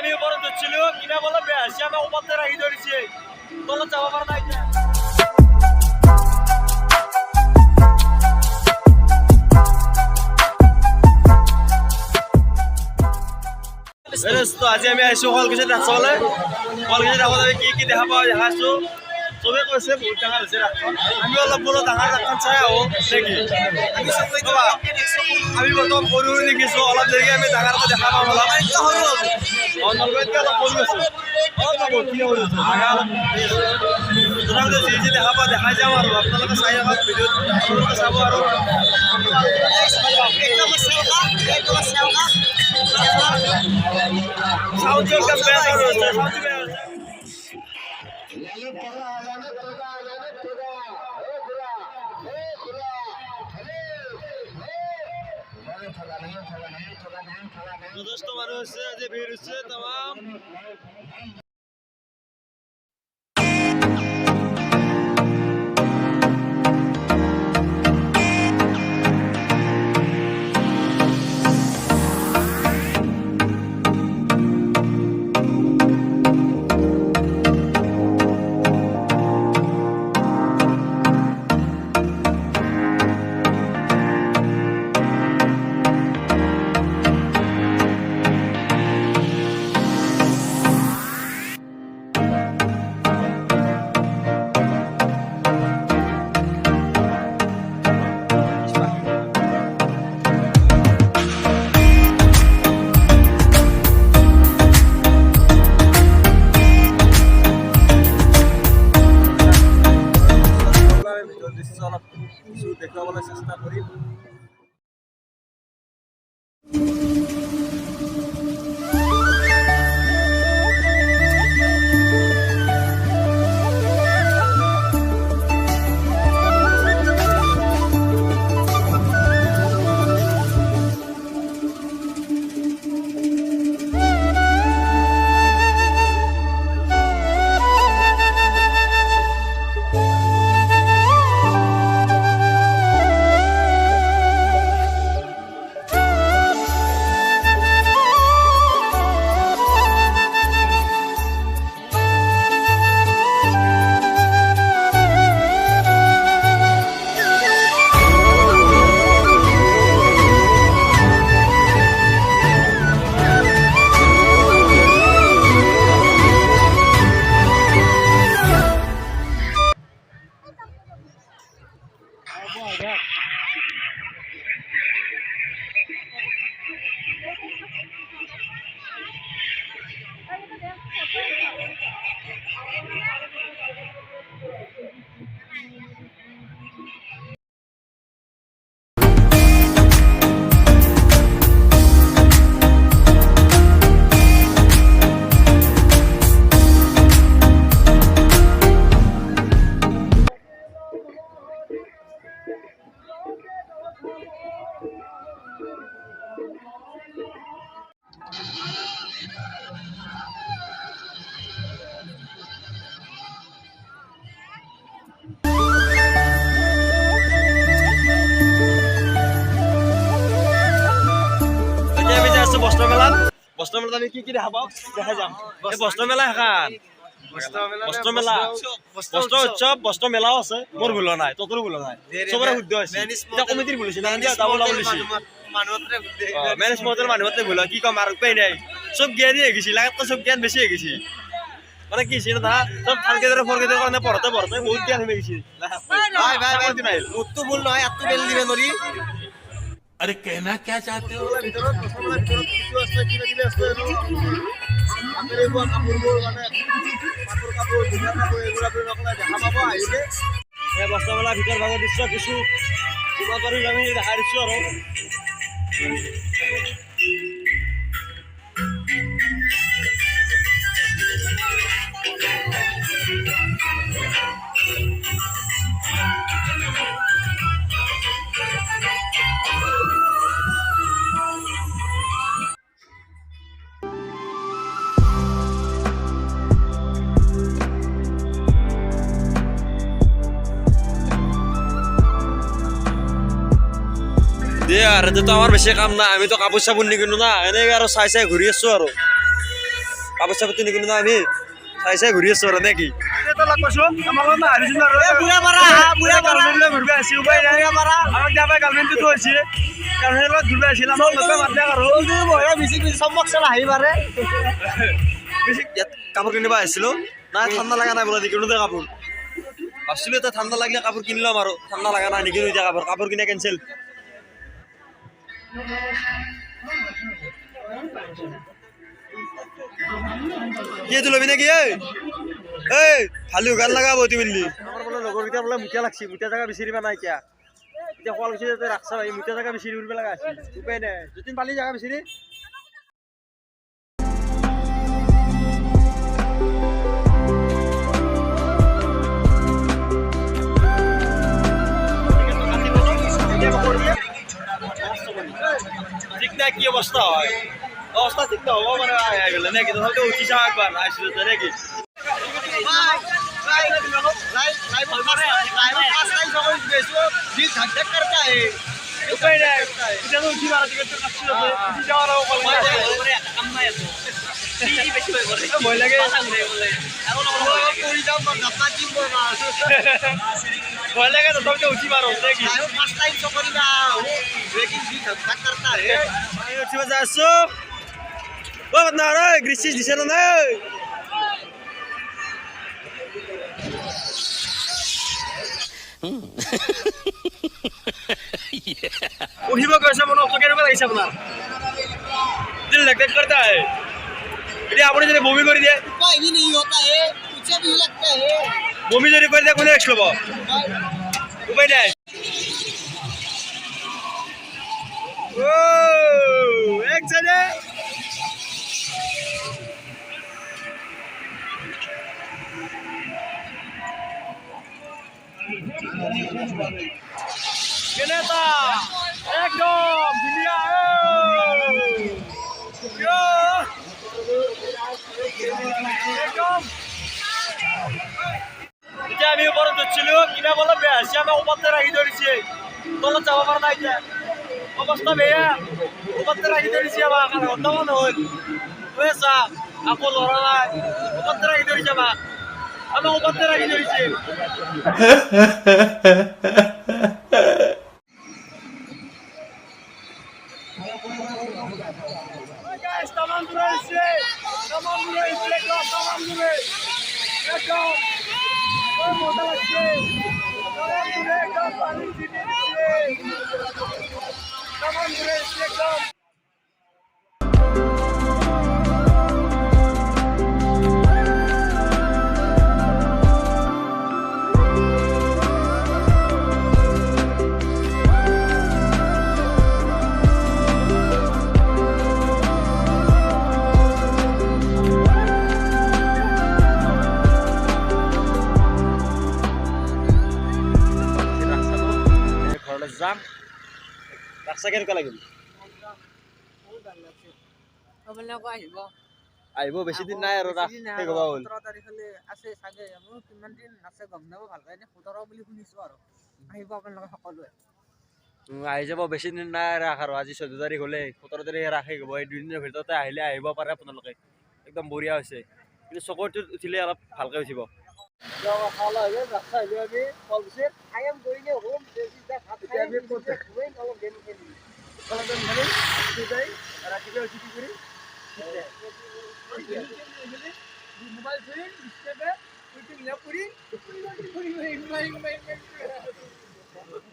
পানি উপৰে যাচ্ছিল কিনা বলে বেশি আমি উপৰে ৰাখি ধৰেছি তলে যাওয়া পাৰে নাই তো আজি আমি আহিছো শুৱালকুছিত ৰাসলে শুৱালকুছিত আগত আমি কি দেখা পাওঁ দেখাইছো চবে কৈছে বহুত ডাঙৰ হৈছে ৰাসখন আমি অলপ বোলো ডাঙৰ ৰাসখন চাই আহোঁ নেকি আমি বৰ্তমান সৰু সৰু দেখিছোঁ অলপ দেৰিকৈ আমি ডাঙৰকৈ দেখা পাম অলপ নলবাৰীতকৈ অলপ সৰু আছোঁ তথাপিতো যি যি দেখা পাওঁ দেখাই যাম আৰু আপোনালোকে চাই আহক ভিডিঅ'ত আপোনালোকে চাব আৰু সাউন্ড একদম বেয়া হচ্ছে সাউন্ড বেয়া হচ্ছে যথেষ্ট মানুষ হচ্ছে যে ভিড় হচ্ছে তাম দেখুৱাবলৈ চেষ্টা কৰিম বস্ত্ৰমেলাত আমি কি দেখা পাওঁ দেখা যাম এই বস্ত্ৰমেলা এখন বস্ত্ৰমেলা বস্ত্ৰ উৎসৱ বস্ত্ৰ মেলাও আছে মোৰ ভুল নাই তোৰো ভুল নাই চবৰে শুদ্ধ হৈছে এতিয়া কমিটিৰ ভুল হৈছে মেনেজমেণ্টৰ মানুহতে ভুল কি কম আৰু উপায় নাই চব জ্ঞানী হৈ গৈছে লাগাতকৈ চব জ্ঞান বেছি হৈ গৈছে মানে কি হৈছে না চব ভালকে ধৰে ফৰকেটৰ কাৰণে পঢ়োতে বহুত জ্ঞান হৈ গৈছে মোৰটো ভুল নহয় ইয়াতটো বেল দিবে নোৱাৰি अरे कहना क्या चाहते हो বস্ত্ৰমেলাৰ ভিতৰ ভাগৰ দৃশ্য কিছু যিমান পাৰো আমি দেখাই দিছোঁ আৰু দে আৰু তো আমাৰ বেছি কাম নাই আমিতো কাপোৰ চাপোৰ নিকিনো না এনেকৈ আৰু চাই চাই ঘূৰি আছোঁ আৰু কাপোৰ চাপোৰটো নিকিনো আমি চাই চাই ঘূৰি আছো আৰু নে কি কাপোৰ কিনিব আহিছিলো নাই ঠাণ্ডা লগা নাই বোলে নিকিনো দে কাপোৰ ভাবছিলো এতিয়া ঠাণ্ডা লাগিলে কাপোৰ কিনি ল'ম আৰু ঠাণ্ডা লগা নাই নিকিনো এতিয়া কাপোৰ কিনা কেঞ্চেল কি তুলবি নাকি এই খালি গান লগাব তুই মিলি আমার বলে লগরকেইটা বলে মুঠা লাগছি মুঠা জায়গা বিচাৰিবা নাই কিয়া এতিয়া কোৱা লাগছি যে ৰাখছা ভাই মুঠা জায়গা বিচাৰি উৰিব লগা আছে উপায় নাই যতিন পালি জায়গা বিচাৰি ঠিক না কি অবস্থা হয় অবস্থা ঠিক তো হবো মানে আয় গেল নাকি তো উঠি যাও একবার আসলে তো নাকি ভয় লাগে তো তোকে উঠি মারো নাকি উঠিব যাচ্ছো ও না রে গ্রিসিস দিছে না उठिब कैसे मन तो केनेকুৱা লাগিছে আপোনাৰ दिल धक धक करता है ये आपने जने बॉमी कर दिया कोई भी नहीं होता है कुछ भी लगता है बॉमी जने कर दिया कोने एक्स लबो उपाय নাই ओ एक जने কেনেতা একদম দুনিয়া ইয়ো একদম এতিয়া আমি ওপৰত উঠিছিলো কিবা বলে বেয়া হৈছে আমি ওপৰতে ৰাখি ধৰিছে তলত যাব পৰা নাই এতিয়া অৱস্থা বেয়া ওপৰতে ৰাখি ধৰিছে আমাক ঘণ্টামান হ'ল পইচা আকৌ লৰা নাই ওপৰতে ৰাখি ধৰিছে আমাক ওপৰতে ৰাখি ধৰিছে guys, tamam burası. Tamam burası. Tamam burası. Tamam. O model açtı. Tamam burası. Kapanı çiğnedi. Tamam burası. Tamam. যাম ৰাস্তা কেনেকুৱা লাগিল আহিব বেছি দিন নাই আৰু শেষ হ'ব হ'ল আহি যাব বেছি দিন নাই ৰাস আৰু আজি 14 তাৰিখ হ'লে 17 তাৰিখে ৰাস শেষ হ'ব এই দুদিনৰ ভিতৰতে আহিলে আহিব পাৰে আপোনালোকে একদম বঢ়িয়া হৈছে কিন্তু চকৰটোত উঠিলে অলপ ভালকৈ উঠিব I am going home. This is the half time. We are going our game. Mobile phone, Instagram, putting Napuri,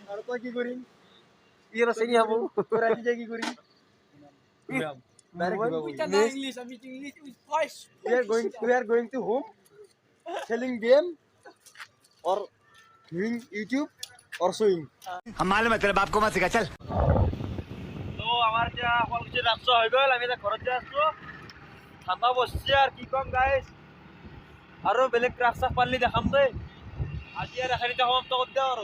और तो की करी ये रसे की हम पूरा चीज की करी English with voice we are going to home selling game or doing YouTube or sewing हम मालूम है तेरे बाप को मत सिखा चल তো আমার যা হলছে রাস্তা হই গেল আমি তো ঘরতে আসছো ঠান্ডা বসছে আর কি কম গাইস আরো বেলেগ রাস্তা পারলি দেখাম দে আজি আর এখানে তো সমাপ্ত করতে আর